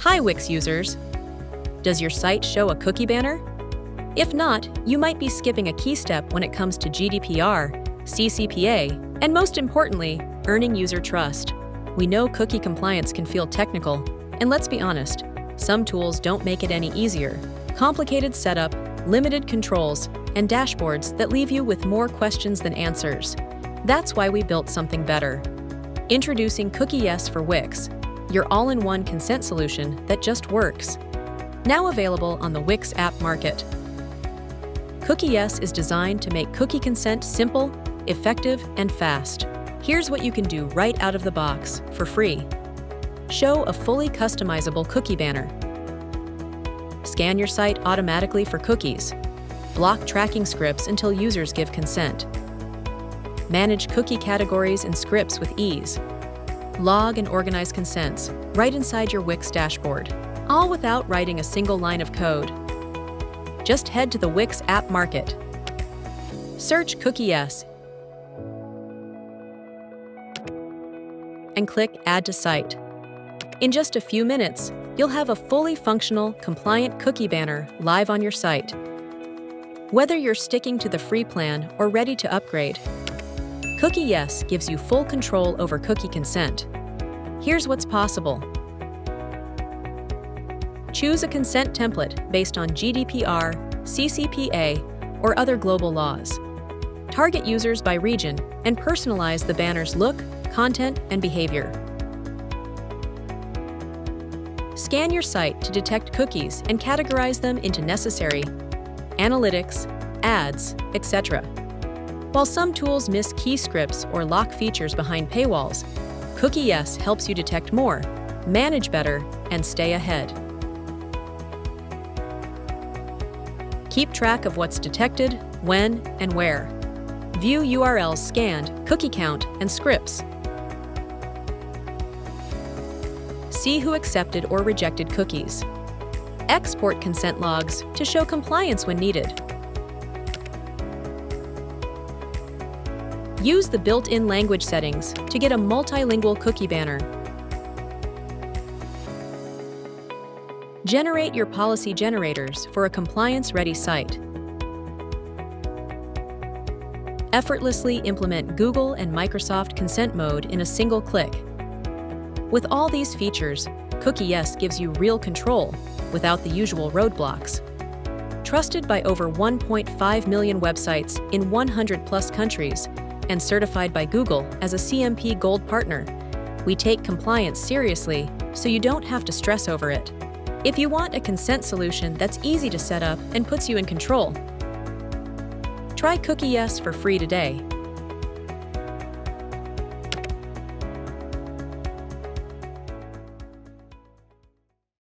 Hi Wix users! Does your site show a cookie banner? If not, you might be skipping a key step when it comes to GDPR, CCPA, and most importantly, earning user trust. We know cookie compliance can feel technical, and let's be honest, some tools don't make it any easier. Complicated setup, limited controls, and dashboards that leave you with more questions than answers. That's why we built something better. Introducing CookieYes for Wix, your all-in-one consent solution that just works. Now available on the Wix App Market. CookieYes is designed to make cookie consent simple, effective, and fast. Here's what you can do right out of the box, for free. Show a fully customizable cookie banner. Scan your site automatically for cookies. Block tracking scripts until users give consent. Manage cookie categories and scripts with ease. Log and organize consents right inside your Wix dashboard, all without writing a single line of code. Just head to the Wix App Market. Search CookieYes and click Add to Site. In just a few minutes, you'll have a fully functional, compliant cookie banner live on your site. Whether you're sticking to the free plan or ready to upgrade, CookieYes gives you full control over cookie consent. Here's what's possible. Choose a consent template based on GDPR, CCPA, or other global laws. Target users by region and personalize the banner's look, content, and behavior. Scan your site to detect cookies and categorize them into necessary, analytics, ads, etc. While some tools miss key scripts or lock features behind paywalls, CookieYes helps you detect more, manage better, and stay ahead. Keep track of what's detected, when, and where. View URLs scanned, cookie count, and scripts. See who accepted or rejected cookies. Export consent logs to show compliance when needed. Use the built-in language settings to get a multilingual cookie banner. Generate your policy generators for a compliance-ready site. Effortlessly implement Google and Microsoft consent mode in a single click. With all these features, CookieYes gives you real control without the usual roadblocks. Trusted by over 1.5 million websites in 100+ countries and certified by Google as a CMP Gold partner, we take compliance seriously so you don't have to stress over it. If you want a consent solution that's easy to set up and puts you in control, try CookieYes for free today.